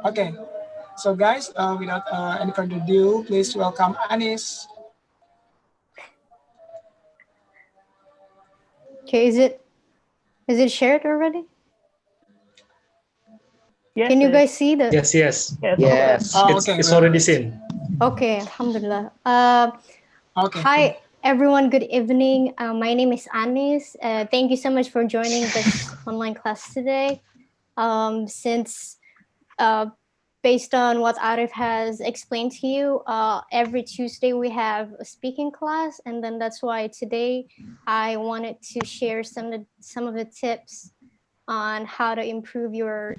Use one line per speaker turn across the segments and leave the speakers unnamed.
Okay, so guys, without any further ado, please welcome Anis.
Okay, is it shared already?
Yes,
Can you
yes,
guys see the?
Yes, yes.
yes. Okay.
Yes.
Oh,
It's
okay,
it's
well,
already
wait.
seen.
Okay, alhamdulillah.
Okay, cool.
Hi everyone. Good evening. My name is Anis. Thank you so much for joining this online class today. Since uh, based on what Arif has explained to you, every Tuesday we have a speaking class, and then that's why today I wanted to share some of the tips on how to improve your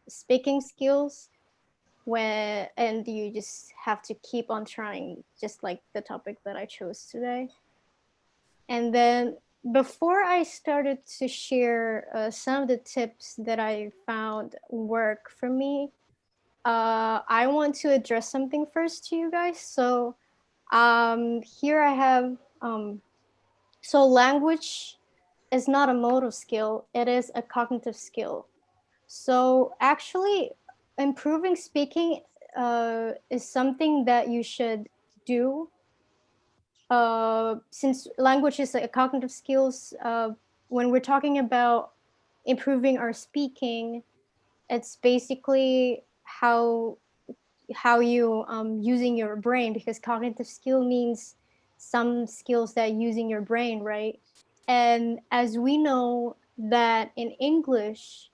speaking skills. When and you just have to keep on trying, just like the topic that I chose today. And then before I started to share some of the tips that I found work for me, I want to address something first to you guys. So here I have so language is not a motor skill, it is a cognitive skill. So actually, improving speaking is something that you should do. Since language is a cognitive skills, when we're talking about improving our speaking, it's basically how you using your brain, because cognitive skill means some skills that using your brain, right? And as we know that in English,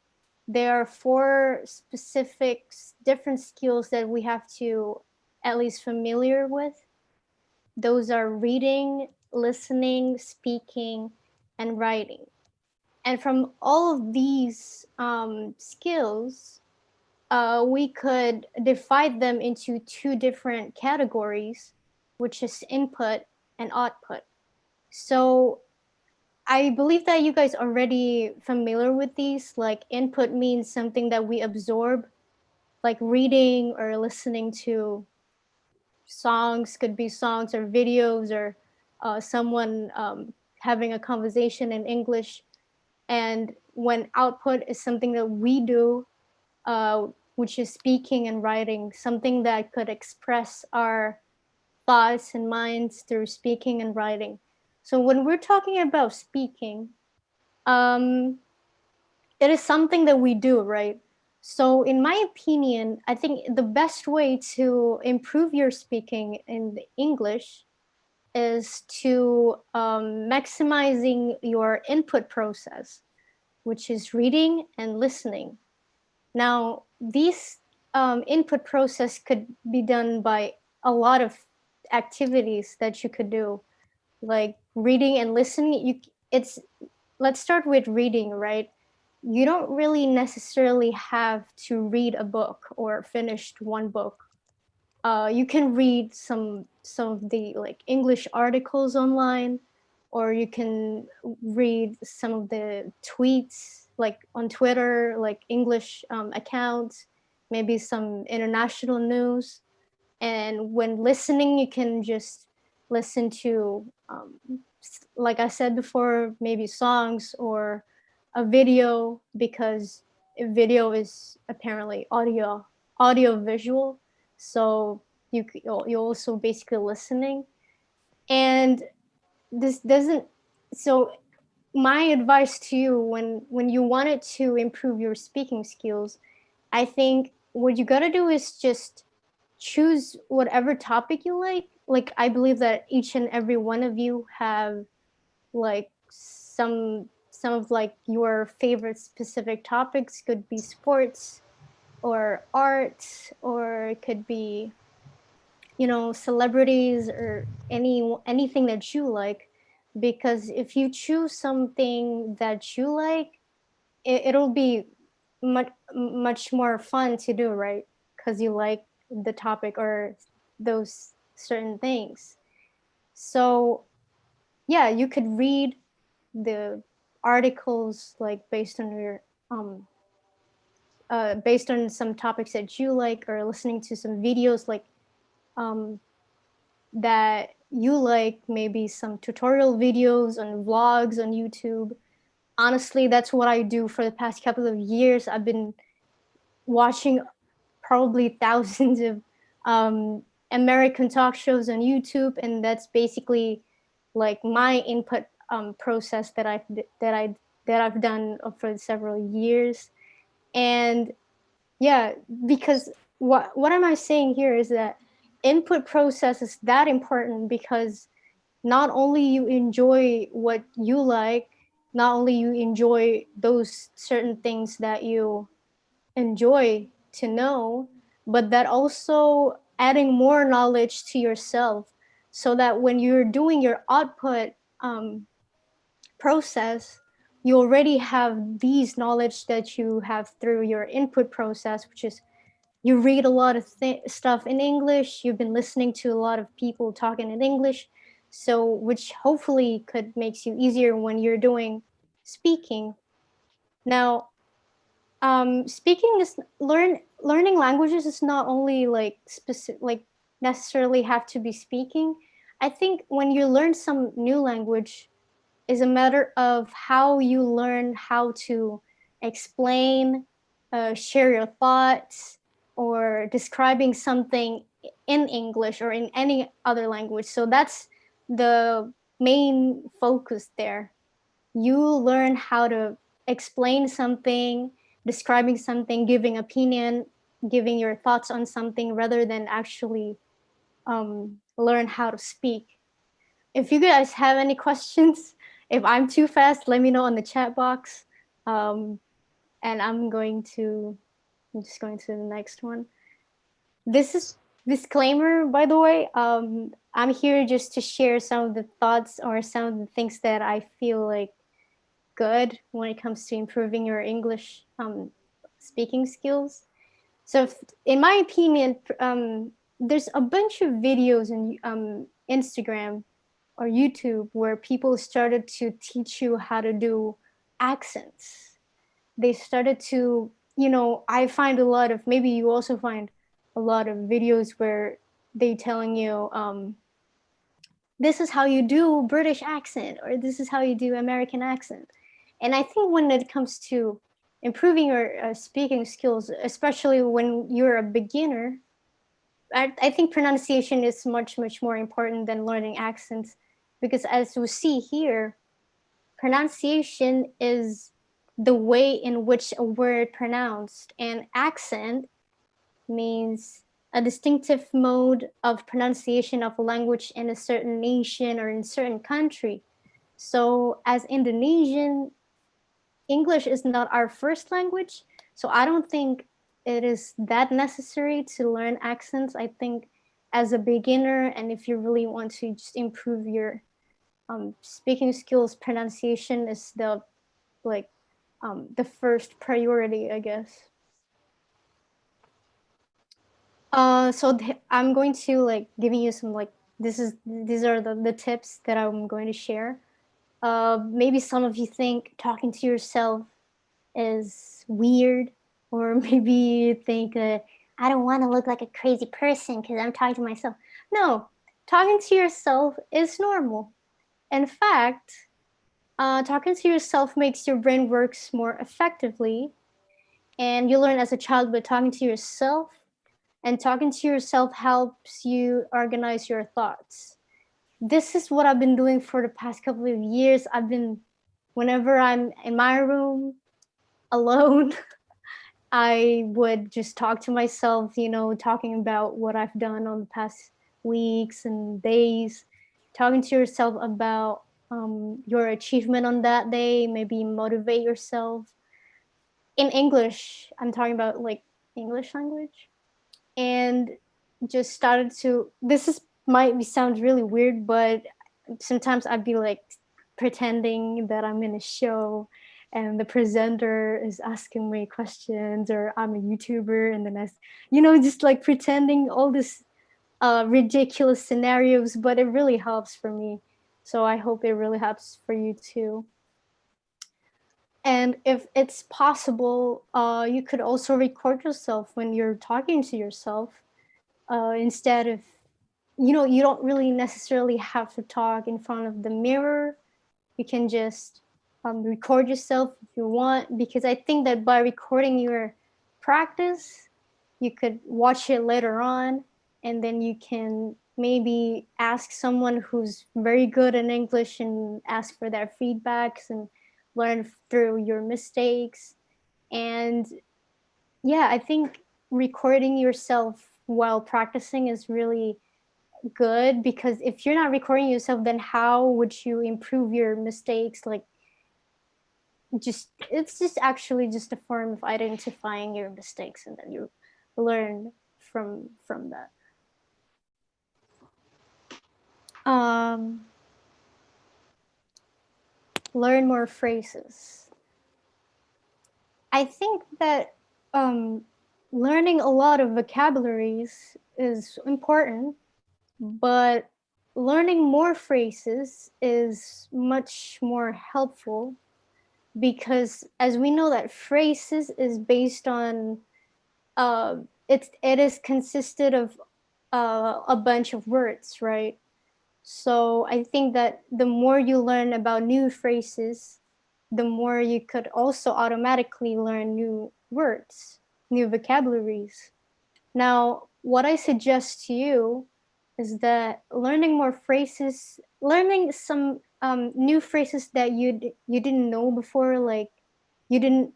there are four specific different skills that we have to at least familiar with. Those are reading, listening, speaking, and writing. And from all of these skills, we could divide them into two different categories, which is input and output. So I believe that you guys already familiar with these. Like input means something that we absorb, like reading or listening to songs, could be songs or videos or someone having a conversation in English. And when output is something that we do, uh, which is speaking and writing, something that could express our thoughts and minds through speaking and writing. So when we're talking about speaking, um, it is something that we do, right? So, in my opinion, I think the best way to improve your speaking in English is to maximizing your input process, which is reading and listening. Now, these input process could be done by a lot of activities that you could do, like reading and listening. It's let's start with reading, right? You don't really necessarily have to read a book or finish one book. You can read some of the like English articles online, or you can read some of the tweets like on Twitter, like English accounts, maybe some international news. And when listening, you can just listen to, like I said before, maybe songs or a video, because a video is apparently audio visual. So you're also basically listening. And this doesn't so my advice to you, when you wanted to improve your speaking skills, I think what you got to do is just choose whatever topic you like. Like I believe that each and every one of you have like some of like your favorite specific topics. Could be sports or art, or it could be, celebrities, or anything that you like. Because if you choose something that you like, it'll be much more fun to do, right? Because you like the topic or those certain things. So yeah, you could read the articles like based on some topics that you like, or listening to some videos like um, that you like, maybe some tutorial videos on vlogs on YouTube. Honestly, that's what I do for the past couple of years. I've been watching probably thousands of um, American talk shows on YouTube, and that's basically like my input process that I've done for several years. And yeah, because what am I saying here is that input process is that important because not only you enjoy what you like, not only you enjoy those certain things that you enjoy to know, but that also adding more knowledge to yourself so that when you're doing your output process, you already have these knowledge that you have through your input process, which is you read a lot of stuff in English, you've been listening to a lot of people talking in English, so which hopefully could makes you easier when you're doing speaking. Now, speaking is learning languages is not only like specific, like necessarily have to be speaking. I think when you learn some new language is a matter of how you learn how to explain, share your thoughts, or describing something in English or in any other language. So that's the main focus there. You learn how to explain something, describing something, giving opinion, giving your thoughts on something rather than actually learn how to speak. If you guys have any questions, if I'm too fast, let me know in the chat box. Um, and I'm just going to the next one. This is disclaimer, by the way. I'm here just to share some of the thoughts or some of the things that I feel like good when it comes to improving your English speaking skills. So, in my opinion, there's a bunch of videos on Instagram or YouTube where people started to teach you how to do accents. They started to, I find a lot of, maybe you also find a lot of videos where they telling you, this is how you do British accent or this is how you do American accent. And I think when it comes to improving your speaking skills, especially when you're a beginner, I think pronunciation is much, much more important than learning accents because as we see here, pronunciation is the way in which a word pronounced, and accent means a distinctive mode of pronunciation of a language in a certain nation or in a certain country. So, as Indonesian, English is not our first language. So, I don't think it is that necessary to learn accents. I think as a beginner, and if you really want to just improve your speaking skills, pronunciation is like the first priority, I guess. I'm going to like giving you some like these are the tips that I'm going to share. Maybe some of you think talking to yourself is weird, or maybe you think I don't want to look like a crazy person because I'm talking to myself. No, talking to yourself is normal. In fact, talking to yourself makes your brain works more effectively, and you learn as a child by talking to yourself, and talking to yourself helps you organize your thoughts. This is what I've been doing for the past couple of years. Whenever I'm in my room alone, I would just talk to myself, talking about what I've done on the past weeks and days, talking to yourself about your achievement on that day, maybe motivate yourself. In English, I'm talking about like English language. And just started to, this is might be sounds really weird, but sometimes I'd be like pretending that I'm in a show and the presenter is asking me questions, or I'm a YouTuber and then just like pretending all this ridiculous scenarios, but it really helps for me. So I hope it really helps for you too. And if it's possible, you could also record yourself when you're talking to yourself, instead of, you don't really necessarily have to talk in front of the mirror. You can just record yourself if you want, because I think that by recording your practice, you could watch it later on, and then you can maybe ask someone who's very good in English and ask for their feedbacks and learn through your mistakes. And yeah, I think recording yourself while practicing is really good, because if you're not recording yourself, then how would you improve your mistakes? Like, just it's just actually just a form of identifying your mistakes, and then you learn from that. um Learn more phrases. I think that um learning a lot of vocabularies is important, but learning more phrases is much more helpful, because as we know that phrases is based on uh, it is consisted of a bunch of words, right? So I think that the more you learn about new phrases, the more you could also automatically learn new words, new vocabularies. Now, what I suggest to you is that learning more phrases, learning some new phrases that you didn't know before, like you didn't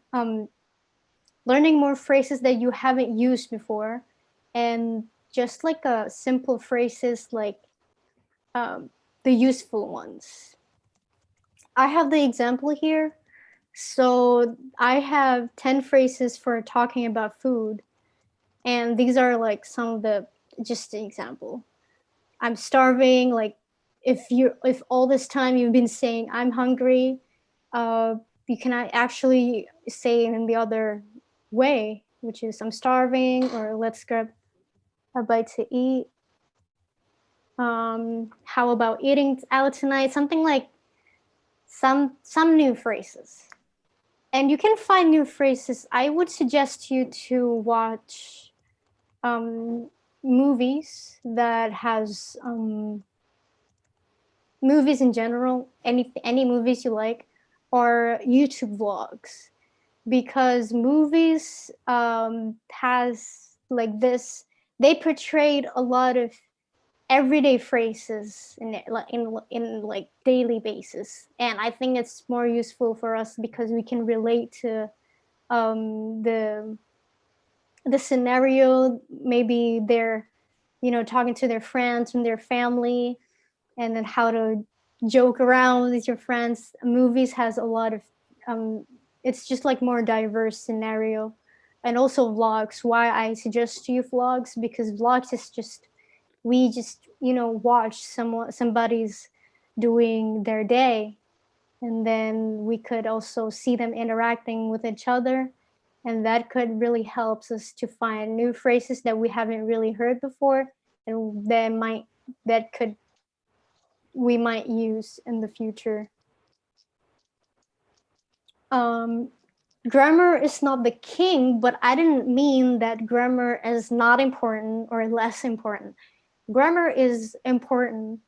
learning more phrases that you haven't used before, and just like simple phrases, like um, the useful ones. I have the example here. So I have 10 phrases for talking about food, and these are like some of the, just an example. I'm starving. Like, if all this time you've been saying I'm hungry, uh, you can actually say it in the other way, which is I'm starving, or let's grab a bite to eat. How about eating out tonight? Something like some new phrases. And you can find new phrases. I would suggest you to watch um, movies that has movies in general, any movies you like, or YouTube vlogs, because movies has like this. They portrayed a lot of everyday phrases in like daily basis, and I think it's more useful for us because we can relate to um, the the scenario. Maybe they're talking to their friends and their family, and then how to joke around with your friends. Movies has a lot of um, it's just like more diverse scenario. And also vlogs. Why I suggest to you vlogs, because vlogs is just, we just watch somebody's doing their day, and then we could also see them interacting with each other, and that could really helps us to find new phrases that we haven't really heard before, and that could we might use in the future. um, Grammar is not the king, but I didn't mean that grammar is not important or less important. Grammar is important,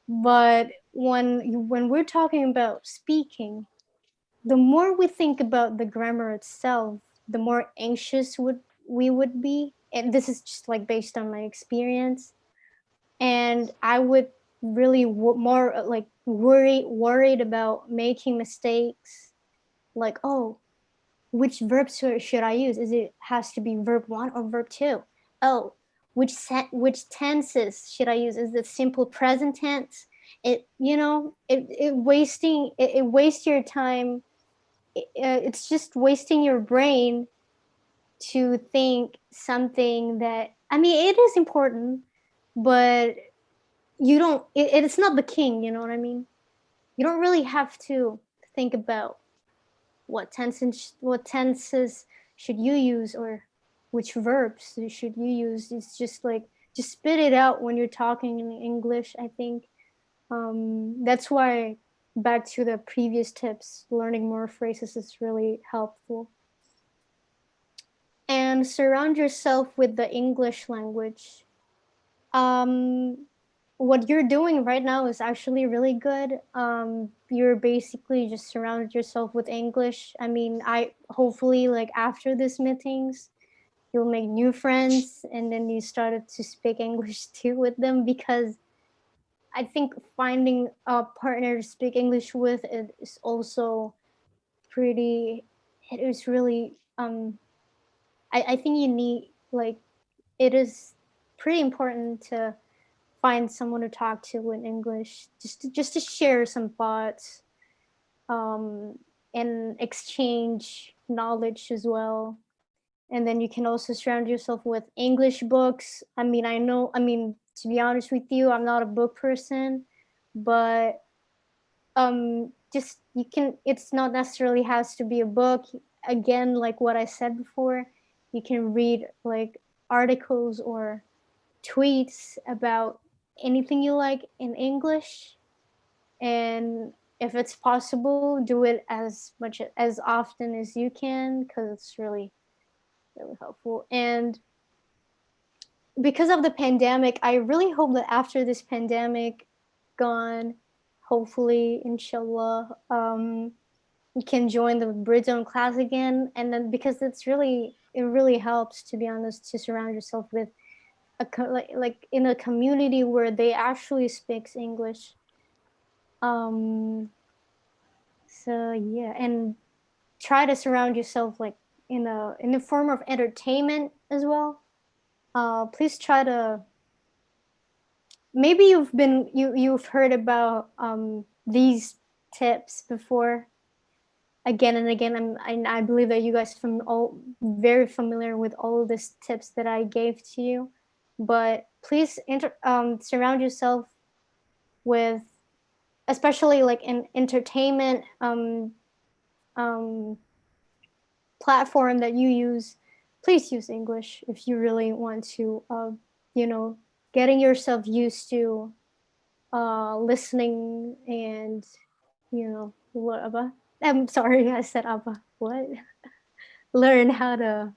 but when we're talking about speaking, the more we think about the grammar itself, the more anxious we would be. And this is just like based on my experience. And I would really more like worried about making mistakes. Like, oh, which verb should I use? Is it has to be verb one or verb two? Oh, which tenses should I use? Is it simple present tense? It wastes your time. It's just wasting your brain to think something that, I mean, it is important, but you don't. It's not the king. You know what I mean? You don't really have to think about what tenses should you use, or which verbs should you use. It's just like, just spit it out when you're talking in English, I think. That's why, back to the previous tips, learning more phrases is really helpful. And surround yourself with the English language. um, what you're doing right now is actually really good. You're basically just surrounded yourself with English. I mean, I hopefully, like, after this meetings, you'll make new friends, and then you started to speak English too with them, because I think finding a partner to speak English with is also pretty. It is really. I think you need, like, it is pretty important to find someone to talk to in English, just to share some thoughts, um, and exchange knowledge as well. And then you can also surround yourself with English books. I mean, to be honest with you, I'm not a book person, but just you can. It's not necessarily has to be a book. Again, like what I said before, you can read like articles or tweets about anything you like in English, and if it's possible, do it as often as you can, because it's really helpful. And because of the pandemic, I really hope that after this pandemic gone, hopefully, inshallah, we can join the Britzone class again. And then, because it really helps, to be honest, to surround yourself with like in a community where they actually speaks English. Um, so yeah, and try to surround yourself like in a form of entertainment as well. Please try to, maybe you've heard about these tips before, again and again. I believe that you guys from all very familiar with all of these tips that I gave to you, but please surround yourself with, especially like in entertainment um, platform that you use. Please use English if you really want to, you know, getting yourself used to listening, and what Abba? I'm sorry, I said Abba. What? Learn how to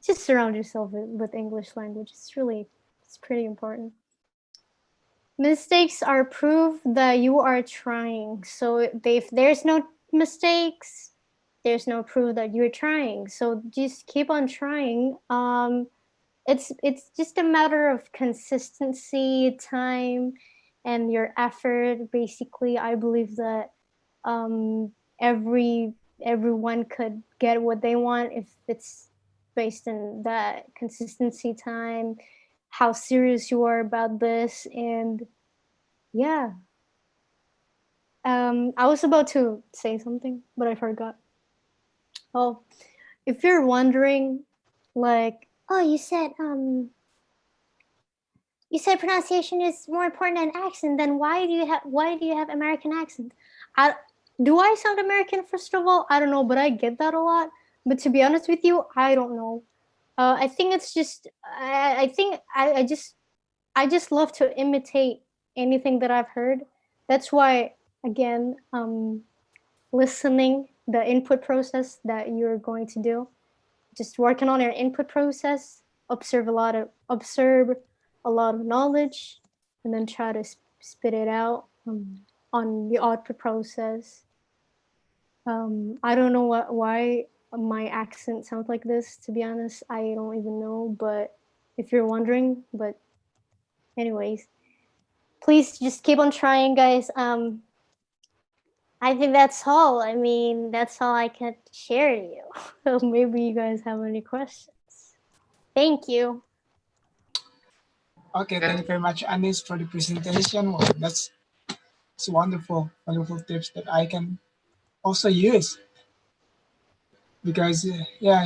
just surround yourself with English language. It's pretty important. Mistakes are proof that you are trying. So if there's no mistakes, there's no proof that you're trying. So just keep on trying. It's just a matter of consistency, time, and your effort. Basically, I believe that um, every everyone could get what they want if it's based on that consistency, time, how serious you are about this, and yeah. I was about to say something, but I forgot. Oh, if you're wondering, like, oh, you said pronunciation is more important than accent. Then why do you have American accent? I do I sound American, first of all? I don't know, but I get that a lot. But to be honest with you, I don't know. I think it's just I think I just love to imitate anything that I've heard. That's why, again, listening, the input process that you're going to do, just working on your input process, observe a lot of knowledge, and then try to spit it out on the output process. I don't know why my accent sounds like this. To be honest, I don't even know. But if you're wondering, but anyways, please just keep on trying, guys. I think that's all. I mean, that's all I can share to you. Maybe you guys have any questions. Thank you.
Okay, thank you very much, Anis, for the presentation. Well, that's wonderful, wonderful tips that I can also use because yeah,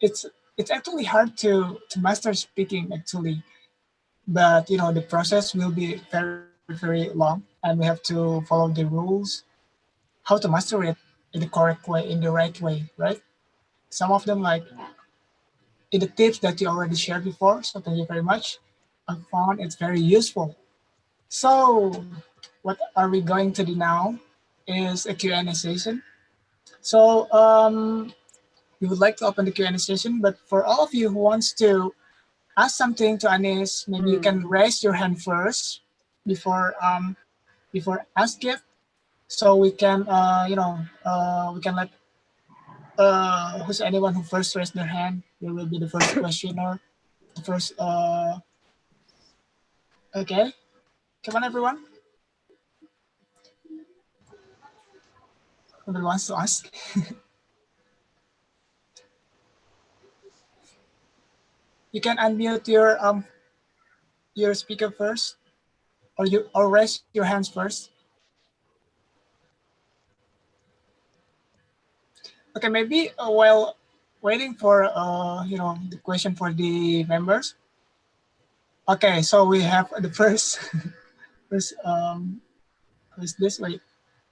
it's it's actually hard to master speaking actually, but the process will be very very long, and we have to follow the rules how to master it in the correct way, in the right way, right? Some of them like in the tips that you already shared before. So thank you very much. I found it's very useful. So what are we going to do now is a Q&A session. So we would like to open the Q&A session, but for all of you who wants to ask something to Anis, maybe you can raise your hand first before before ask it, so we can we can let who's anyone who first raised their hand, they will be the first questioner. The first. Okay. Come on, everyone. Who wants to ask? You can unmute your speaker first, or raise your hands first. Okay, maybe while waiting for the question for the members. Okay, so we have the first first who's this? Wait,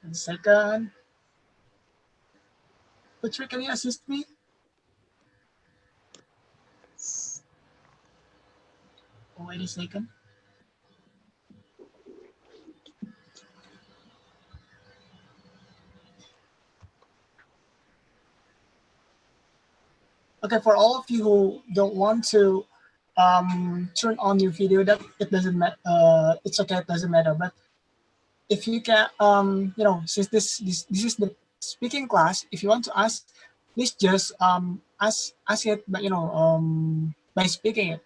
a second. Putri, can you assist me? Oh, wait a second. Okay, for all of you who don't want to turn on your video, that it doesn't matter. It's okay, it doesn't matter. But if you can, since this is the speaking class, if you want to ask, please just ask it, but by speaking it.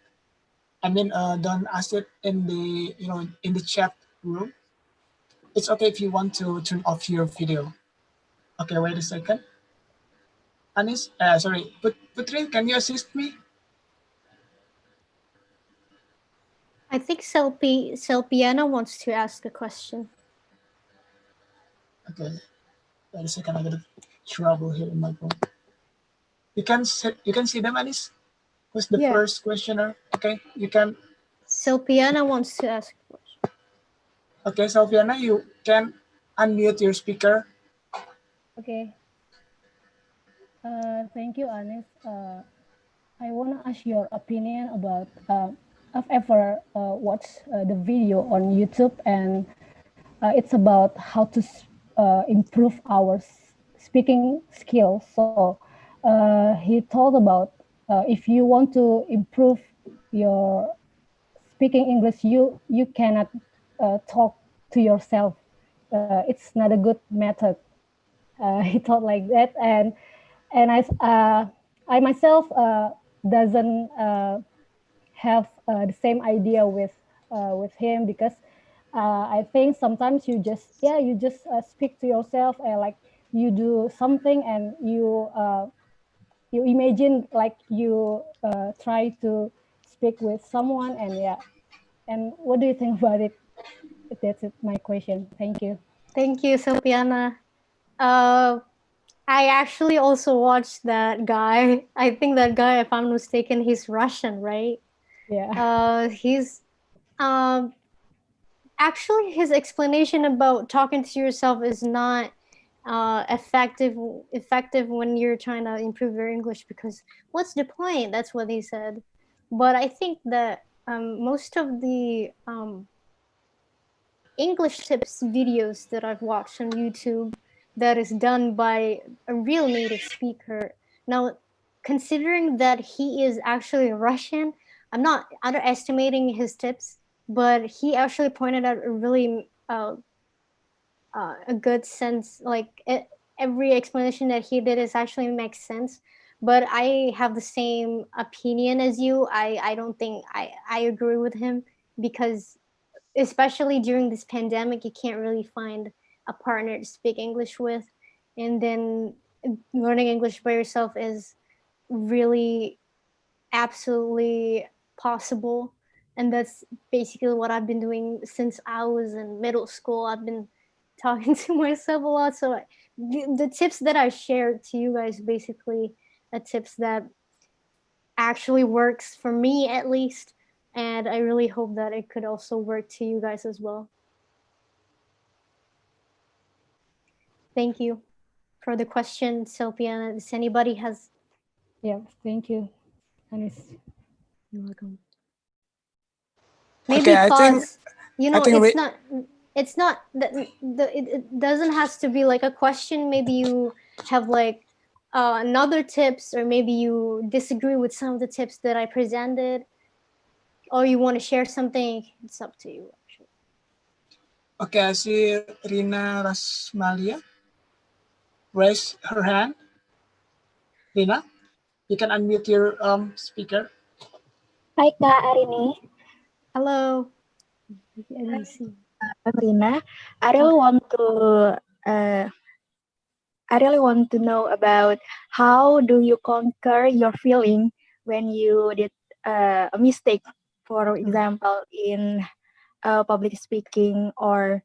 I mean, don't ask it in the in the chat room. It's okay if you want to turn off your video. Okay, wait a second. Anis, sorry, Putri, can you assist me?
I think Selpiana wants to ask a question.
Okay, wait a second. I got trouble here in my phone. You can see them, Anis. Who's the
Yeah.
first questioner? Okay, you can.
Selpiana wants to ask a question.
Okay, Sofiana, you can unmute your speaker.
Okay. Thank you, Anis. I want to ask your opinion about. I've ever watched the video on YouTube, and it's about how to improve our speaking skills. So he told about if you want to improve your speaking English, you cannot talk to yourself. It's not a good method. He thought like that, and I myself doesn't have the same idea with him, because I think sometimes you just speak to yourself, and like you do something and you imagine like you try to speak with someone, and yeah. And what do you think about it? That's it, my question. Thank you.
Thank you, Selpiana. Uh, I actually also watched that guy. I think that guy, if I'm not mistaken, he's Russian, right?
Yeah.
He's um actually his explanation about talking to yourself is not effective when you're trying to improve your English, because what's the point? That's what he said. But I think that most of the English tips videos that I've watched on YouTube that is done by a real native speaker. Now, considering that he is actually Russian, I'm not underestimating his tips, but he actually pointed out a really a good sense. Like every explanation that he did is actually makes sense. But I have the same opinion as you. I don't think I agree with him, because especially during this pandemic, you can't really find a partner to speak English with. And then learning English by yourself is really absolutely possible. And that's basically what I've been doing since I was in middle school. I've been talking to myself a lot. So the tips that I shared to you guys, basically tips that actually works for me at least, and I really hope that it could also work to you guys as well. Thank you for the question, Sylvia. Does anybody has?
Yeah. Thank you, Anis.
You're welcome.
Okay,
Maybe
I think
pause.
I think
It's not. It's not it doesn't has to be like a question. Maybe you have like another tips, or maybe you disagree with some of the tips that I presented, or you want to share something. It's up to you. Actually.
okay. I see Rina Rasmalia raise her hand. Rina, you can unmute your speaker.
Hi Kak Arini,
Hello. I didn't see.
I'm Rina. I really
Okay.
want to uh, I really want to know about how do you conquer your feeling when you did a mistake, for
Mm,
example, in public speaking or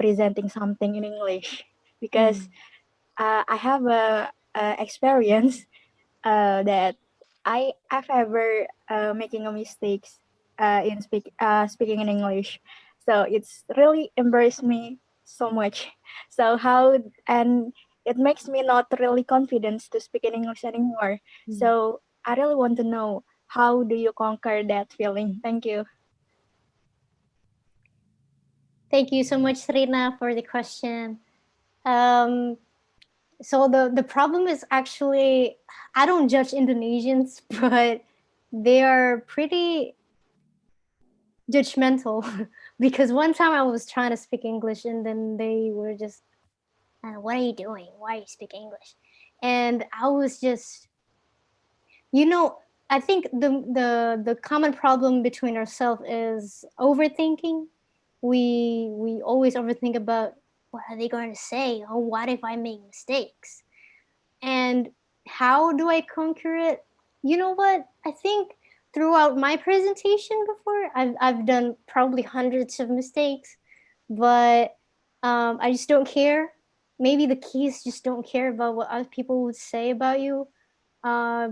presenting something in English, because
mm,
I have a experience that I've ever making a mistakes in speaking in English. So it's really embarrassed me so much. So how and it makes me not really confident to speak in English anymore.
mm.
So I really want to know how do you conquer that feeling? Thank you.
Thank you so much, Rina, for the question. Um, so the problem is actually I don't judge Indonesians, but they are pretty judgmental because one time I was trying to speak English and then they were just, "What are you doing? Why are you speaking English?" And I was just, you know, I think the common problem between ourselves is overthinking. We always overthink about what are they going to say? Oh, what if I make mistakes? And how do I conquer it? You know what? I think throughout my presentation before, I've done probably hundreds of mistakes, but I just don't care. Maybe the keys just don't care about what other people would say about you,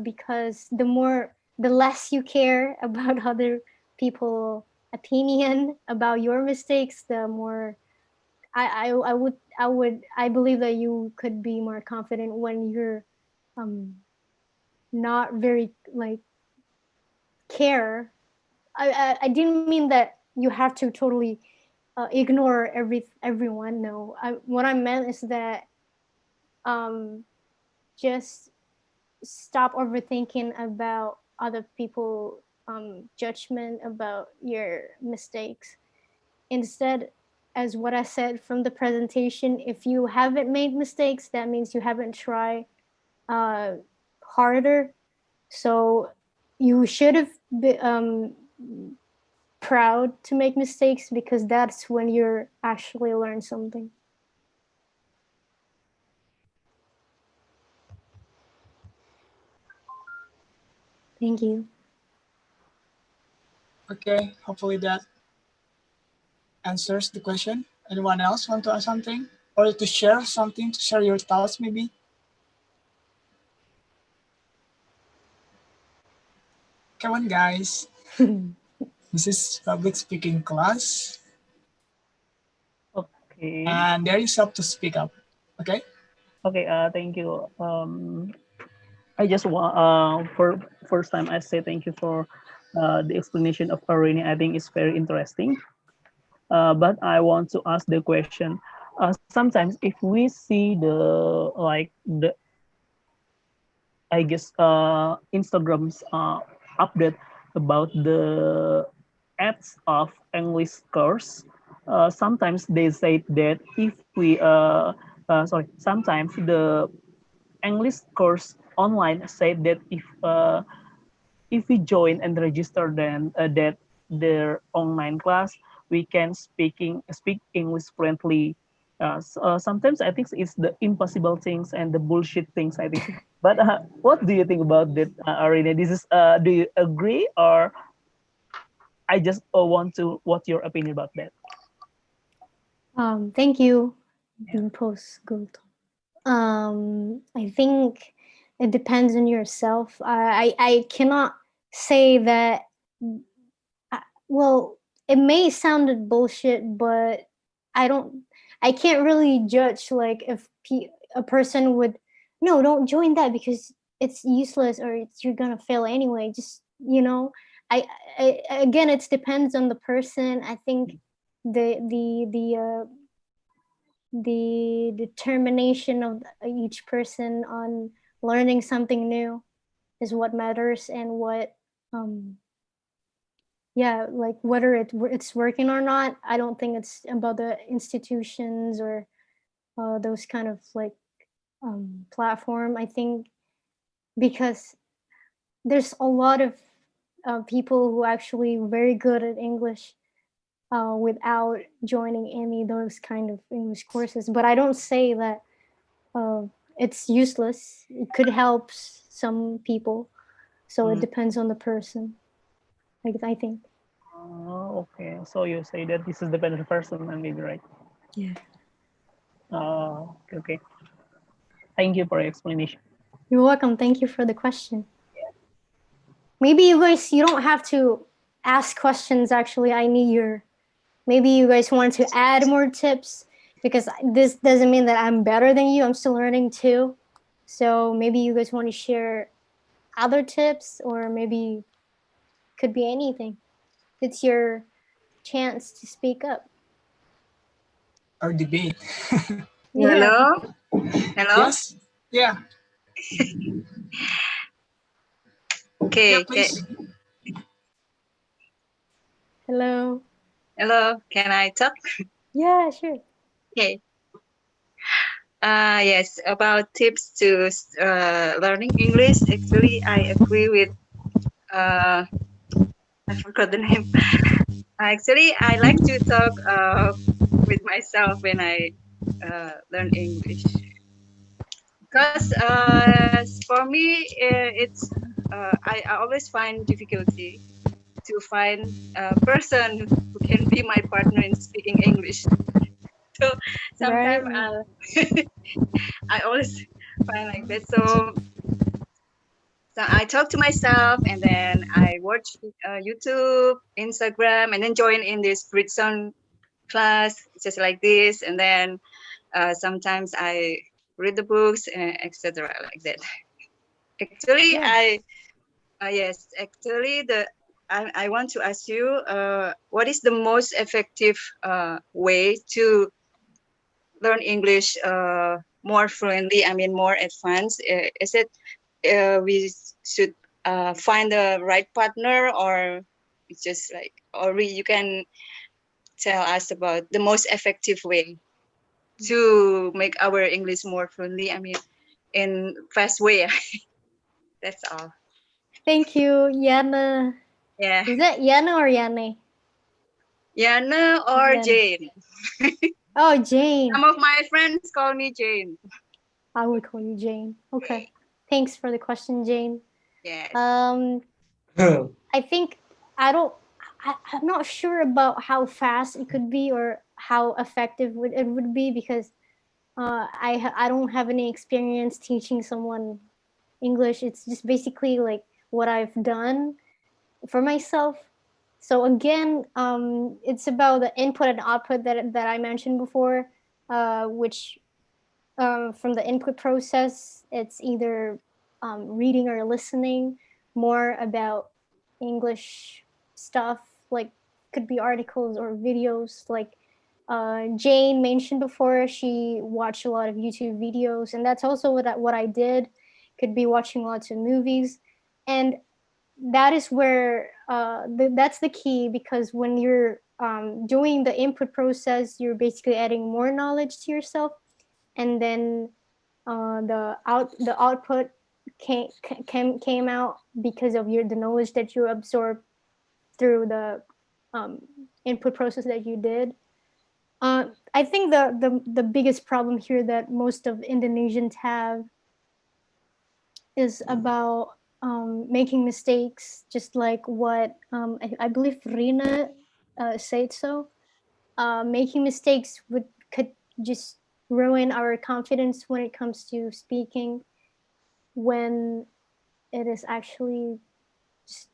because the less you care about other people opinion about your mistakes, the more I believe that you could be more confident when you're um not very like care. I didn't mean that you have to totally ignore everyone. No, what I meant is that um just stop overthinking about other people judgment about your mistakes. Instead, as what I said from the presentation, if you haven't made mistakes, that means you haven't tried uh, harder. So you should have been proud to make mistakes because that's when you're actually learn something. Thank you.
Okay, hopefully that answers the question. Anyone else want to ask something or to share something, to share your thoughts maybe? Come on, guys. This is public speaking class,
Okay.
and there is up to speak up. Okay.
Okay. Thank you. I just want for first time I say thank you for the explanation of Arini. I think it's very interesting. But I want to ask the question. Sometimes if we see the like the I guess Instagram's update about the ads of English course. Sometimes they say that if we sometimes the English course online said that if we join and register then that their online class we can speak English fluently. Sometimes I think it's the impossible things and the bullshit things I think. But what do you think about that, Arina? This is do you agree or I just want to what's your opinion about that?
Thank you.
Yeah.
Post gold. I think it depends on yourself. I cannot say that. Well, it may sounded bullshit, but I don't. I can't really judge like if a person would no, don't join that because it's useless or you're gonna fail anyway. Just again, it depends on the person. I think the determination of each person on learning something new is what matters and what um yeah, like whether it's working or not. I don't think it's about the institutions or those kind of like platform. I think because there's a lot of people who actually very good at English without joining any of those kind of English courses. But I don't say that uh, it's useless. It could help some people. So it depends on the person, I think.
Okay, so you say that this is dependent person, and maybe right.
Yeah.
Okay, okay. Thank you for your explanation.
You're welcome. Thank you for the question. Maybe you don't have to ask questions. Actually, I need your. Maybe you guys want to add more tips because this doesn't mean that I'm better than you. I'm still learning too. So maybe you guys want to share other tips, or maybe could be anything. It's your chance to speak up.
Or debate.
Yeah.
Hello? Hello?
Yes. Yeah. Yeah.
Okay.
Please.
Hello.
Hello. Can I talk?
Yeah, sure.
Okay. Yes, about tips to learning English. Actually, I agree with, I forgot the name. Actually, I like to talk with myself when I learn English. Because for me, I always find difficulty to find a person who can be my partner in speaking English. So sometimes
Right.
I always find like that. So I talk to myself, and then I watch YouTube, Instagram, and then join in this Britzone class, just like this. And then sometimes I read the books, etc. like that. Actually,
Yeah.
yes, actually I want to ask you, what is the most effective way to learn English more fluently? I mean, more advanced. Is it we should find the right partner, or it's just like, or you can tell us about the most effective way to make our English more fluently? I mean, in fast way. That's all.
Thank you, Yana.
Yeah,
Is that Yana or Yane?
Yana or
Yana.
Jane.
Oh, Jane.
Some of my friends call me Jane.
I would call you Jane. Okay. Thanks for the question, Jane.
Yes.
I think I don't. I'm not sure about how fast it could be or how effective it would be because I don't have any experience teaching someone English. It's just basically like what I've done for myself. So again, it's about the input and output that I mentioned before, which from the input process, it's either reading or listening more about English stuff, like could be articles or videos. Like Jane mentioned before, she watched a lot of YouTube videos, and that's also what I did. Could be watching lots of movies, and that is where that's the key because when you're doing the input process, you're basically adding more knowledge to yourself, and then the output came out because of the knowledge that you absorbed through the um, input process that you did. I think the biggest problem here that most of Indonesians have is about making mistakes, just like what I believe Rina said so. Making mistakes could just ruin our confidence when it comes to speaking. When it is actually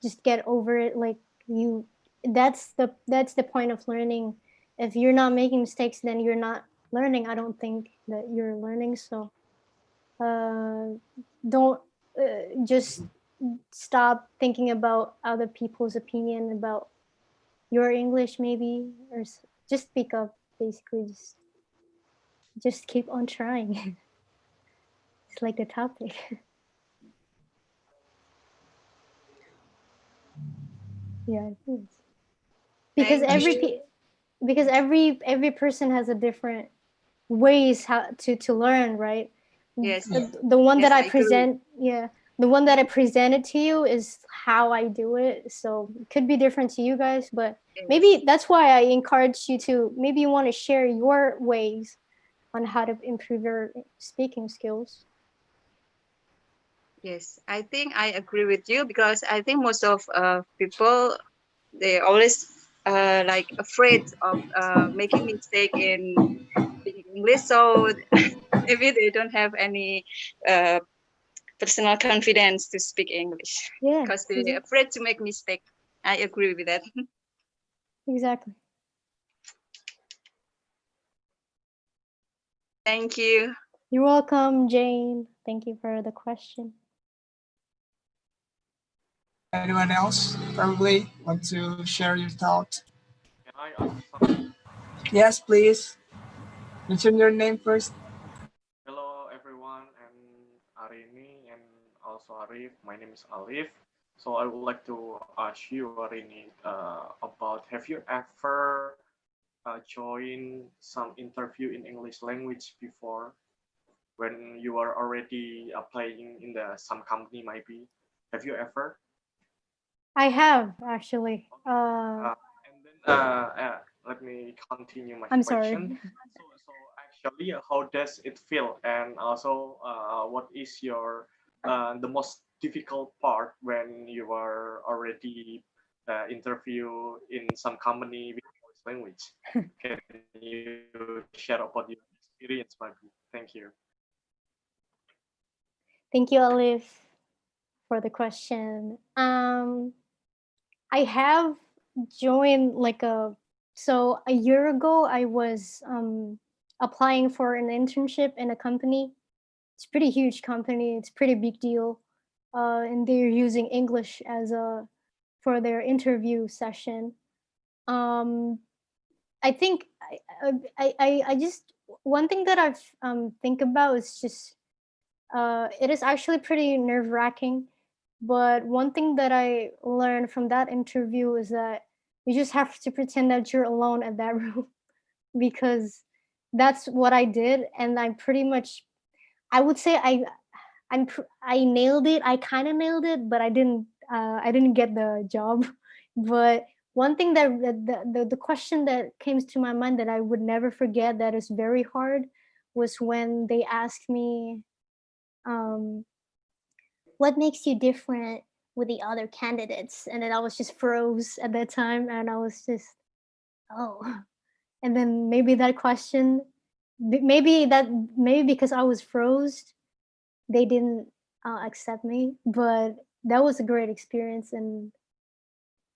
just get over it. Like you, that's the point of learning. If you're not making mistakes, then you're not learning. I don't think that you're learning. So don't just stop thinking about other people's opinion about your English, maybe, or just speak up. Basically, just keep on trying. It's like the topic. Yeah, it is. Because
Thank you.
every person has a different ways how to learn, right?
Yes.
Yeah.
The one
Yes,
that I
I agree.
present, yeah, the one that I presented to you is how I do it. So it could be different to you guys, but maybe
Yes.
that's why I encourage you to, maybe you want to share your ways on how to improve your speaking skills.
Yes, I think I agree with you because I think most of people they always like afraid of making mistake in speaking English, so maybe they don't have any uh, personal confidence to speak English
Yeah,
because they're afraid to make mistake. I agree with that.
exactly.
Thank you.
You're welcome, Jane. Thank you for the question.
Anyone else probably want to share your thought?
Can I ask something?
Yes, please. Mention your name first.
Hello, everyone, and Arini, and also Arif. My name is Alif. So I would like to ask you, Arini, about have you ever joined some interview in English language before when you are already applying in the some company maybe? Have you ever?
I have actually.
And then let me continue my
I'm sorry.
question. So actually, how does it feel? And also, what is your the most difficult part when you are already interview in some company with English language? Can you share about your experience, maybe? Thank you.
Thank you, Alif, for the question. I have joined like a year ago I was applying for an internship in a company. It's a pretty huge company. It's a pretty big deal. And they're using English as a for their interview session. Um, I think I just one thing that I've think about is just it is actually pretty nerve wracking. But one thing that I learned from that interview is that you just have to pretend that you're alone at that room because that's what I did, and I pretty much I would say I nailed it. I kind of nailed it, but I didn't get the job. But one thing that the question that came to my mind that I would never forget that is very hard was when they asked me, um, what makes you different with the other candidates? And then I was just froze at that time, and I was just, oh. And then maybe that question, maybe because I was froze, they didn't accept me. But that was a great experience, and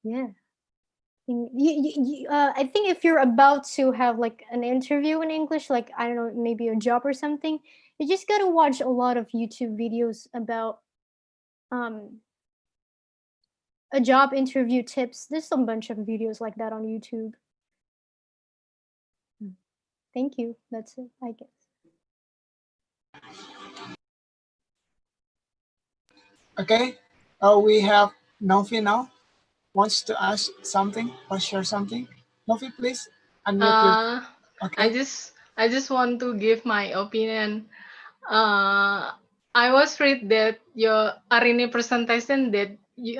yeah. I think if you're about to have like an interview in English, like I don't know, maybe a job or something, you just gotta watch a lot of YouTube videos about um a job interview tips. There's a bunch of videos like that on YouTube. Mm. Thank you. That's it, I guess.
Okay. We have Novi now. Wants to ask something or share something. Novi, please unmute your.
Uh, I
Okay.
just I just want to give my opinion. I was read that your Arini presentation that you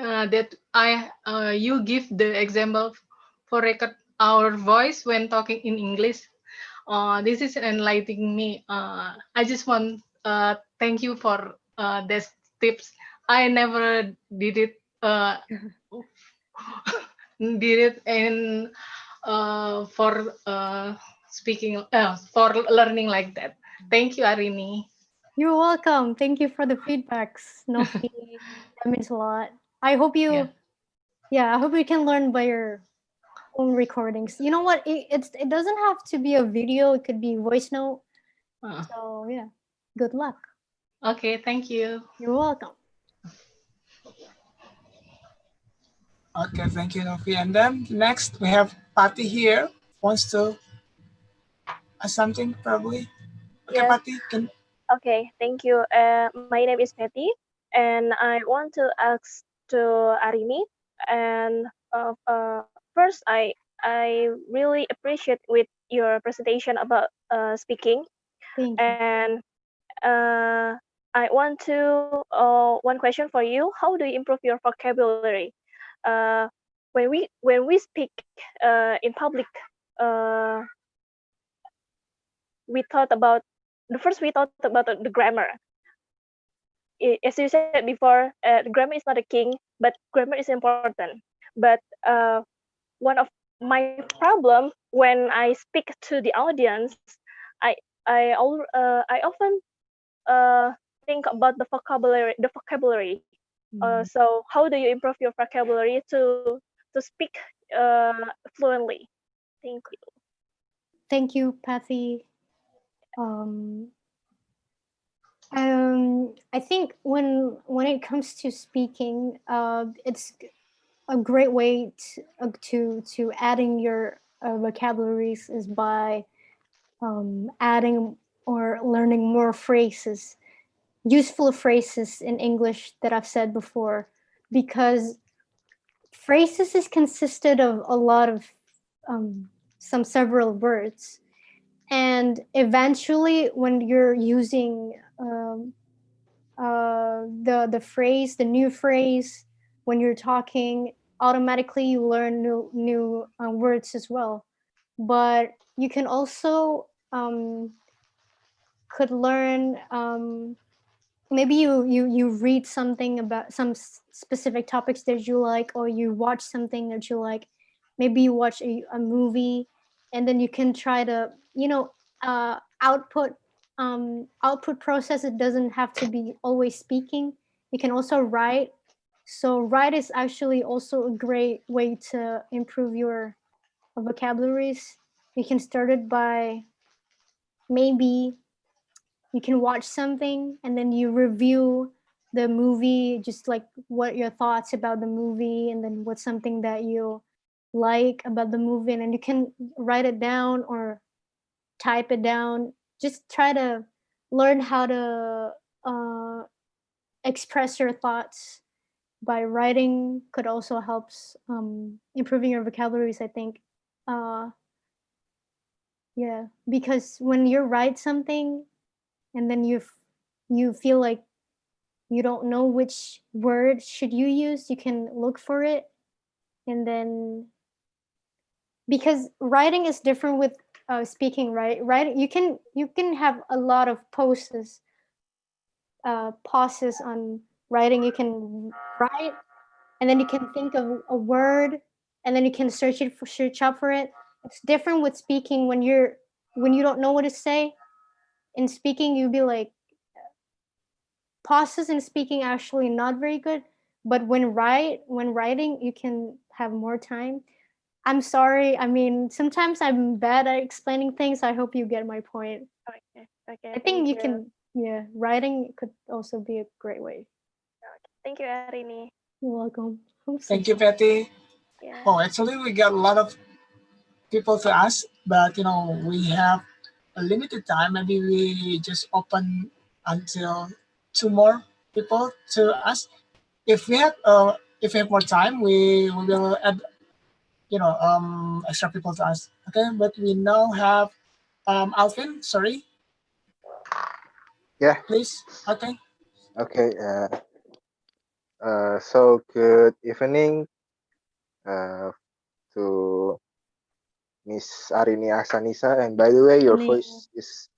give the example for record our voice when talking in English. This is enlightening me. I just want thank you for this tips. I never did it did it in for speaking for learning like that. Thank you, Arini.
You're welcome. Thank you for the feedbacks, Nofi. That means a lot. I hope
Yeah.
you, yeah, I hope you can learn by your own recordings. You know what? It doesn't have to be a video. It could be voice note.
Uh,
So yeah, good luck.
okay, thank you.
You're welcome.
Okay. Thank you, Novi. And then next we have Patty here. Wants to ask something probably. Okay,
Yes.
Patty. Can
Okay. Thank you. My name is Betty, and I want to ask to Arini. And first, I really appreciate with your presentation about speaking,
Thank you.
and uh, I want to one question for you. How do you improve your vocabulary? Uh, when we speak in public, uh, we thought about the first we thought about the grammar. As you said before, grammar is not a king, but grammar is important. But one of my problem when I speak to the audience, I I often uh, think about the vocabulary. So how do you improve your vocabulary to speak fluently? Thank you.
Thank you, Pathy. Um, I think when it comes to speaking, it's a great way to adding your vocabularies is by adding or learning more phrases, useful phrases in English that I've said before, because phrases is consisted of a lot of some several words, and eventually when you're using the phrase, the new phrase, when you're talking, automatically you learn new words as well. But you can also could learn maybe you read something about some specific topics that you like, or you watch something that you like. Maybe you watch a movie, and then you can try to output process. It doesn't have to be always speaking. You can also write. So write is actually also a great way to improve your vocabularies. You can start it by maybe you can watch something and then you review the movie, just like what your thoughts about the movie, and then what's something that you like about the movie, and then you can write it down or type it down. Just try to learn how to uh, express your thoughts by writing. Could also helps improving your vocabularies, I think. uh, yeah, because when you write something and then you feel like you don't know which word should you use, you can look for it. And then, because writing is different with speaking, right? Writing, you can have a lot of pauses on writing. You can write, and then you can think of a word, and then you can search up for it. It's different with speaking. When you don't know what to say in speaking, you'll be like, pauses in speaking actually not very good. But when writing, you can have more time. I'm sorry, I mean, sometimes I'm bad at explaining things. I hope you get my point.
Okay, okay,
I
thank
think you
you.
can, yeah, writing could also be a great way.
Thank you, Arini.
You're welcome. I'm so
Thank you,
sorry.
Patty.
Yeah.
Oh, actually, we got a lot of people to ask, but we have a limited time. Maybe we just open until two more people to ask. If we have more time, we will add extra people to ask. Okay, but we now have Alvin. Sorry,
Yeah.
please. Okay.
Okay. So good evening uh, to Miss Arini Ahsanisa. And by the way, your
Morning.
voice is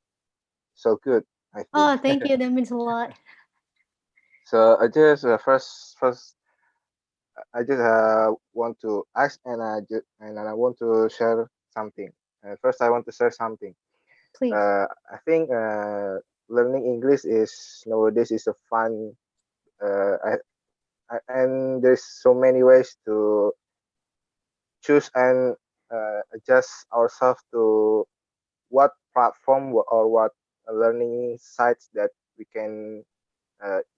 so good, I think.
Oh, thank you. That means a lot.
So I just first I just want to ask, and I want to share something. First, I want to share something.
Please.
I think learning English is nowadays is a fun. And there's so many ways to choose and adjust ourselves to what platform or what learning sites that we can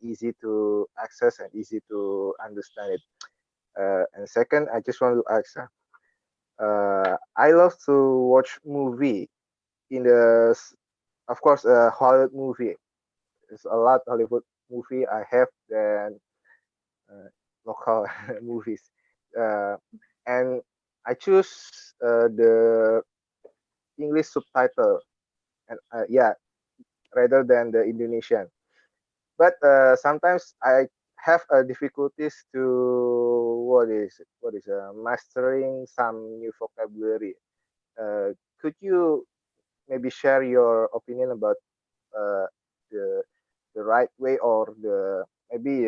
easy to access and easy to understand it. And second, I just want to ask, I love to watch movie in of course, Hollywood movie. There's a lot Hollywood movie I have than uh, local movies. Uh, and I choose the English subtitle, and yeah, rather than the Indonesian. but sometimes I have difficulties to mastering some new vocabulary. Could you maybe share your opinion about uh, the the right way, or the maybe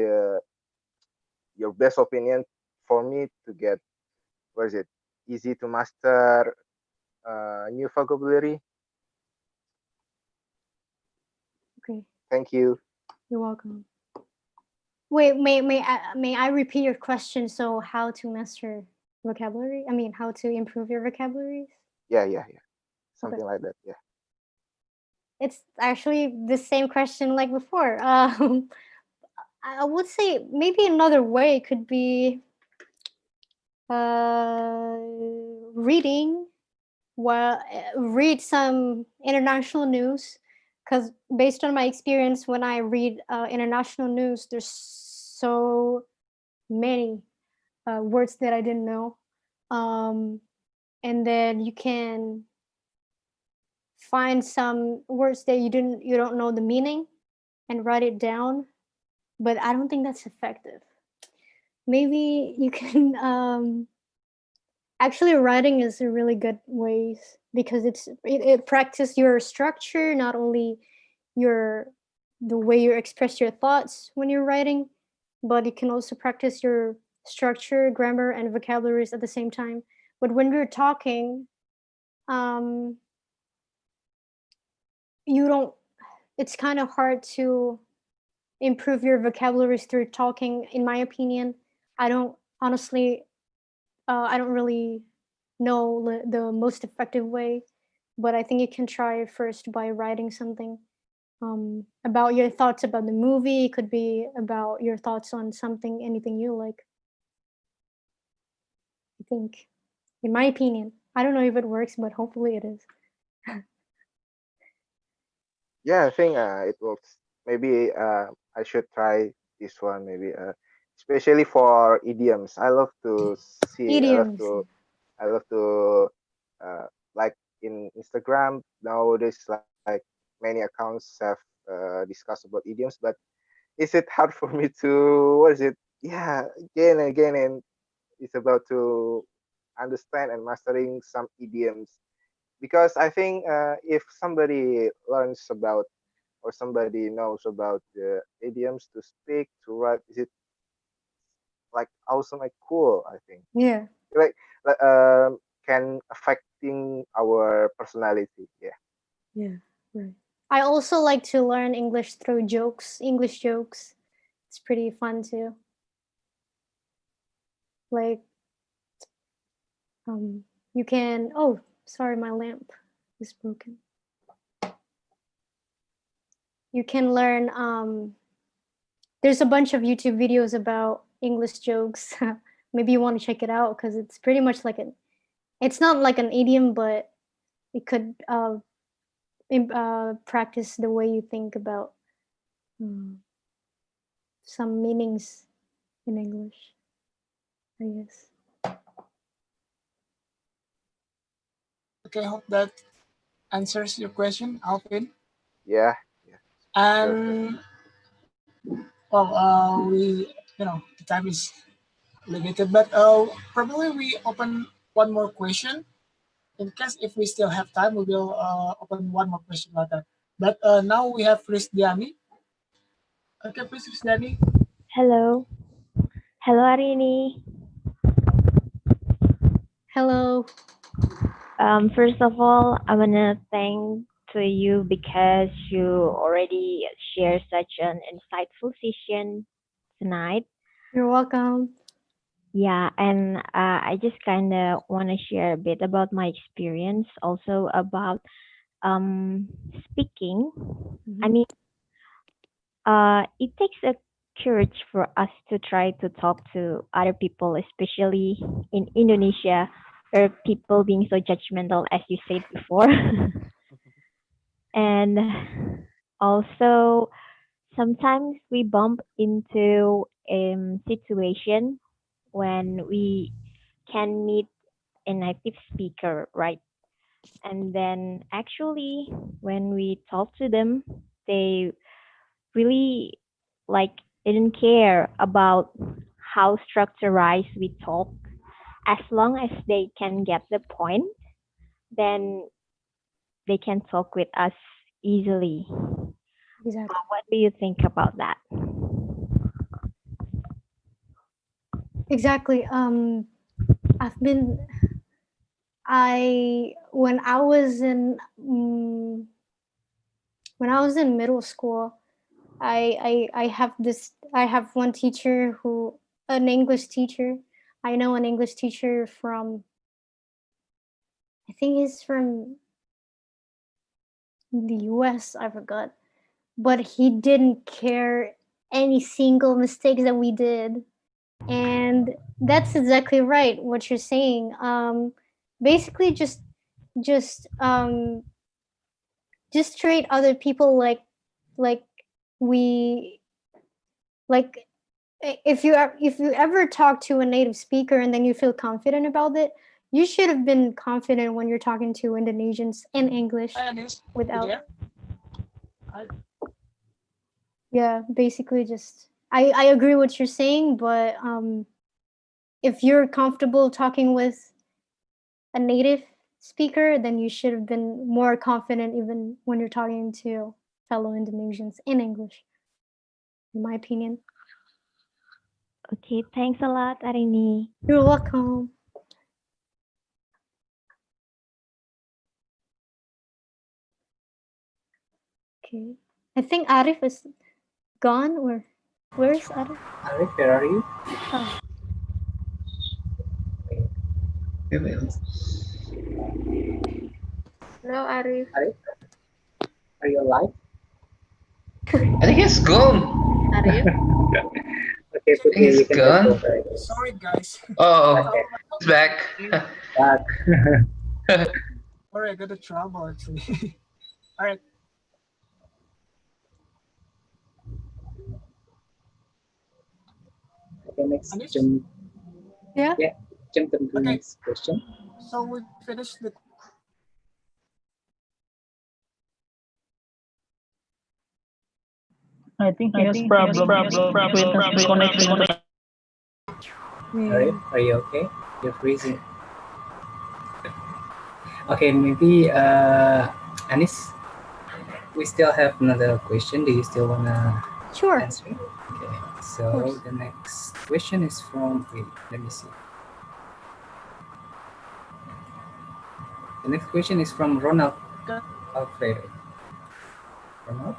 your best opinion for me to get, what is it, easy to master new vocabulary?
Okay,
Thank you.
you're welcome. Wait, may I repeat your question? So, how to master vocabulary? I mean, how to improve your vocabularies?
Yeah, yeah, yeah.
Okay,
Something like that. Yeah.
it's actually the same question like before. I would say maybe another way could be uh, reading. Well, read some international news, because based on my experience, when I read international news, there's so many words that I didn't know. Um, and then you can find some words that you don't know the meaning and write it down, but I don't think that's effective. Maybe you can actually writing is a really good ways, because it practice your structure, not only your the way you express your thoughts when you're writing, but you can also practice your structure, grammar, and vocabularies at the same time. But when you're talking, um, you don't. It's kind of hard to improve your vocabularies through talking. In my opinion, I don't honestly. I don't really know the most effective way, but I think you can try first by writing something about your thoughts about the movie. It could be about your thoughts on something, anything you like. I think, in my opinion, I don't know if it works, but hopefully it is.
Yeah, I think it works. Maybe I should try this one. Maybe especially for idioms. I love to see.
Idioms.
I love to like in Instagram nowadays. Like many accounts have discussed about idioms, but is it hard for me to, what is it? Yeah, again and again, and it's about to understand and mastering some idioms, because I think if somebody learns about, or somebody knows about the idioms to speak, to write, is it like awesome, like cool, I think.
Yeah.
Like can affecting our personality. Yeah.
Yeah. Right. I also like to learn English through jokes, English jokes. It's pretty fun too. Like, you can. Oh, sorry, my lamp is broken. You can learn. There's a bunch of YouTube videos about English jokes. Maybe you want to check it out, because it's pretty much like an. It's not like an idiom, but it could practice the way you think about um, some meanings in English, I guess.
Okay, hope that answers your question, Alvin.
Yeah. Yeah. Sure. Sure.
And well, the time is limited, but probably we open one more question. In case if we still have time, we will open one more question like that. But now we have Rizdiani. Okay, please, Rizdiani.
Hello. Hello, Arini.
Hello.
First of all, I want to thank to you because you already share such an insightful session tonight.
You're welcome.
Yeah, and I just kind of want to share a bit about my experience, also about um, speaking. I
Mhm.
mean, it takes a courage for us to try to talk to other people, especially in Indonesia, where people being so judgmental, as you said before. And also, sometimes we bump into a situation when we can meet a native speaker, right? And then actually, when we talk to them, they really like didn't care about how structurized we talk. As long as they can get the point, then they can talk with us easily.
Exactly.
What do you think about that?
Exactly. I've been I when I was in middle school, I have this I have one teacher who an English teacher. I know an English teacher from I think he's from the US, I forgot. But he didn't care any single mistakes that we did. And that's exactly right what you're saying. Basically just um just treat other people like we like if you ever talk to a native speaker and then you feel confident about it, you should have been confident when you're talking to Indonesians in English
Hi, Anis. You
without.
there? Hi.
Yeah, basically just I agree what you're saying, but if you're comfortable talking with a native speaker, then you should have been more confident even when you're talking to fellow Indonesians in English, in my opinion.
Okay, thanks a lot, Arini.
You're welcome. Okay. I think Arif is gone, or where's Arif?
Arif, where are you?
Oh, hello Arif.
Arif, are you alive?
I think it's gone.
Arif?
Okay,
I think
Putri,
it's
we can just go
gone.
for it.
Sorry, guys.
Oh,
Okay,
it's back.
back.
Sorry, I got a trouble actually. All right.
Okay, next
Anis?
jump.
Yeah.
Yeah, jump to the
Okay.
next question.
So we finished the
I think he has problem with the connection.
Arif,
Yeah.
are you okay? You're freezing. Okay, maybe Anis, we still have another question. Do you still wanna
Sure.
answer? Okay,
Of
so
course.
the next question is from, wait, let me see. The next question is from Ronald Alfredo. Ronald?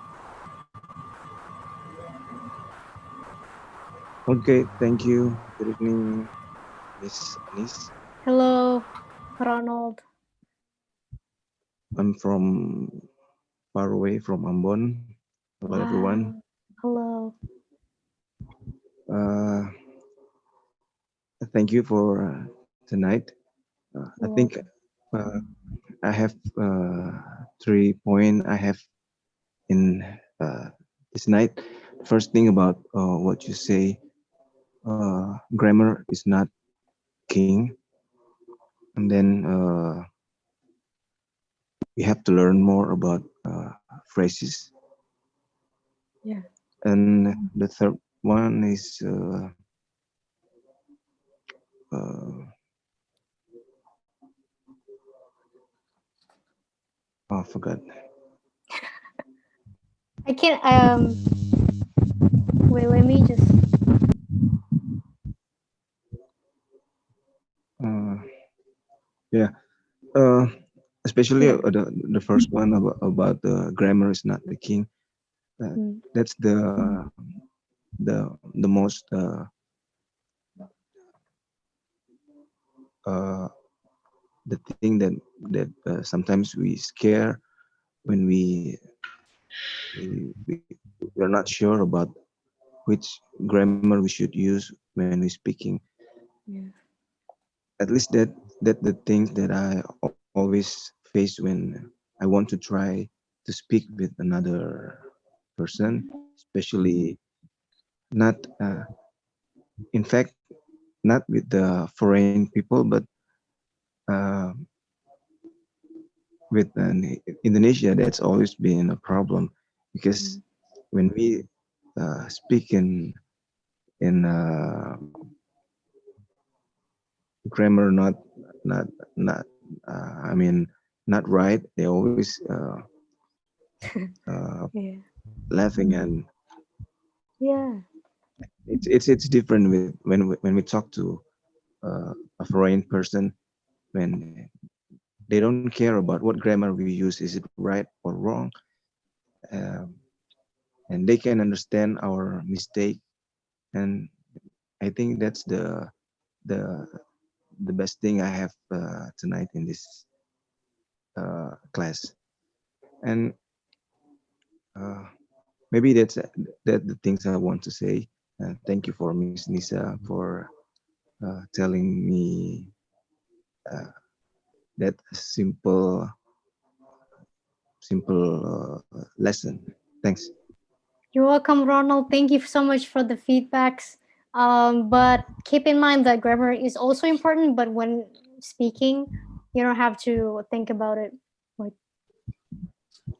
Okay, thank you. Good evening, Miss Anis.
Hello, Ronald.
I'm from far away from Ambon. Hello, everyone.
Wow. Hello.
Uh, thank you for tonight. I
You're
think
welcome.
I have 3 points I have in this night. First thing about what you say, grammar is not king, and then we have to learn more about phrases.
Yeah.
And the third one is I forgot.
I can't wait, let me just
Uh, yeah, uh, especially
yeah.
the first one about the grammar is not the king.
Mm.
That's the most uh, the thing that sometimes we scare when we're not sure about which grammar we should use when we're speaking.
Yeah.
At least that the things that I always face when I want to try to speak with another person, especially not in fact not with the foreign people, but uh, with Indonesia. That's always been a problem because
Mm.
when we speak in grammar not not I mean not right. They always uh,
Yeah.
laughing, and
Yeah.
it's different with when we talk to a foreign person, when they don't care about what grammar we use, is it right or wrong, um, and they can understand our mistake. And I think that's the the best thing I have tonight in this class. And uh, maybe that the things I want to say. Thank you for Miss Nisa for telling me uh, that simple lesson. Thanks.
You're welcome, Ronald. Thank you so much for the feedbacks. But keep in mind that grammar is also important, but when speaking, you don't have to think about it. Like,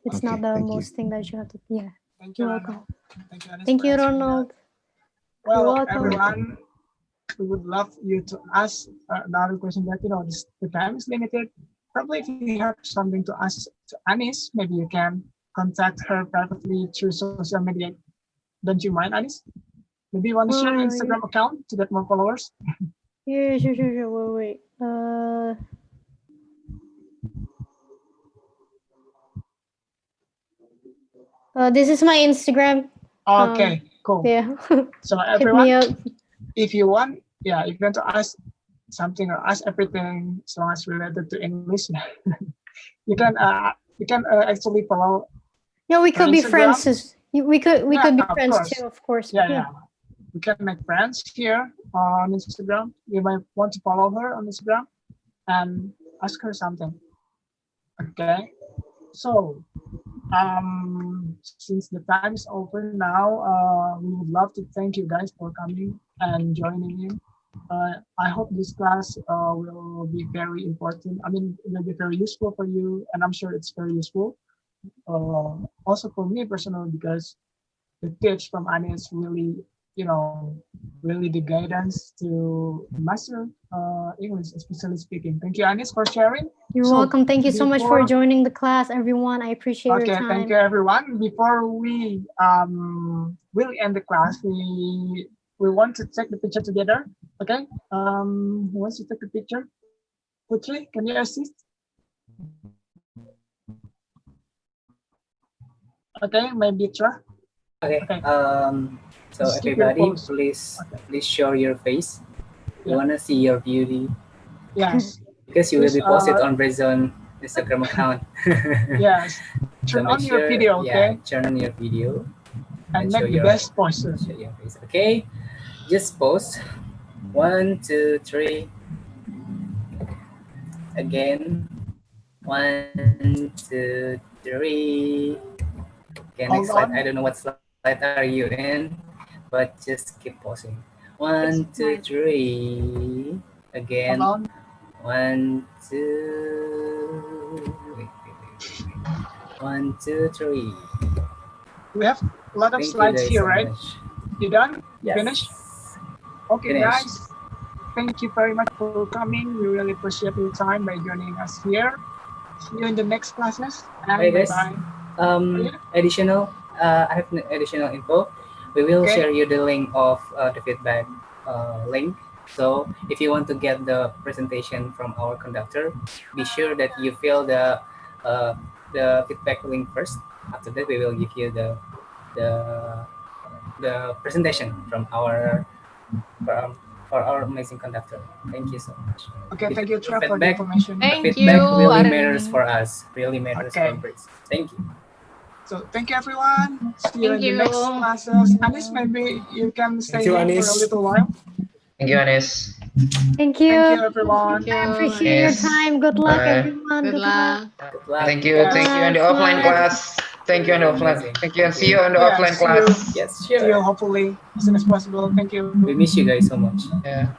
it's not
Okay,
the
thank you.
most thing that you have to. Yeah.
Thank you,
You're
Ronald.
welcome.
Thank you, Anis,
Thank
for
you,
answering that.
Ronald. You're
Well,
welcome.
everyone, we would love you to ask another question, but the time is limited. Probably if you have something to ask to Anis, maybe you can contact her privately through social media. Don't you mind, Anis? Maybe you want to share your
Yeah.
Instagram account to get more followers?
Yeah, sure. Wait. This is my Instagram.
Okay, cool.
Yeah.
So
Hit me
everyone,
up.
if you want, yeah, if you want to ask something or ask everything as long as related to English, you can actually follow
Yeah, we
her
could be
Instagram.
friends. We could
Yeah,
be
of
friends
course.
too, of course.
Yeah. We can make friends here on Instagram. You might want to follow her on Instagram and ask her something. Okay. So since the time is over now, we would love to thank you guys for coming and joining in. I hope this class will be very important. I mean, it will be very useful for you, and I'm sure it's very useful. Also for me personally, because the tips from Anya is really, really the guidance to master English, especially speaking. Thank you, Anis, for sharing.
You're
So
welcome. Thank you so much for
before
joining the class, everyone. I appreciate your
Okay, thank
time.
you everyone. Before we really end the class, we want to take the picture together. Okay. Who wants to take the picture? Putri, can you assist? Okay, maybe Tra.
Okay.
Okay.
So
Just keep your
everybody,
pose. Okay.
please show your face. We
Yeah.
wanna see your beauty
Yes.
because you will
Please.
be posted on Britzone Instagram account.
Yes.
So
Turn
make
on your
sure,
video.
yeah,
Okay.
turn on your video
And
and show
make the
your
best posture.
face. Okay, just pose. 1, 2, 3. Again. 1, 2, 3. Okay, next
Hold
slide. I
on.
don't know what slide are you in, but just keep pausing. One,
It's
two,
mine.
three. Again.
Hold on.
1, 2. Wait. 1, 2, 3.
We have a lot of
Thank you
slides
guys
here,
so
right?
much.
You done? You
Yes.
finished? Okay,
Finish.
guys. Thank you very much for coming. We really appreciate your time by joining us here. See you in the next classes,
Okay,
and
guys.
bye-bye. Oh, yeah?
Additional. I have additional info. We will
Okay.
share you the link of the feedback link. So if you want to get the presentation from our conductor, be sure that you fill the feedback link first. After that, we will give you the the presentation from from, for our amazing conductor. Thank you so much.
Okay, thank you,
The
Tra, for the
feedback,
information.
the
Thank you,
feedback really matters
Arini.
for us. Really matters for
Okay.
Brits. Thank you.
So thank you, everyone. See you
Thank
in the
you.
next classes. Anis, maybe you can
Thank
stay
you,
here for a
Anis.
little while.
Thank you, Anis.
Thank
Thank
you.
you, everyone.
Thank
I
you,
appreciate your
Yes.
Arini.
time. Good luck,
Bye.
everyone.
Good
Good luck.
luck.
Good luck.
Thank you. Thank you
Yes.
on the
Have
offline
fun.
class. Thank you on the
Really
offline.
amazing.
Thank you, and
Thank
see
you.
you on the
Yeah,
offline
see you.
class.
Yes,
See you
sure.
hopefully as soon as possible. Thank you.
We miss you guys so much.
Yeah.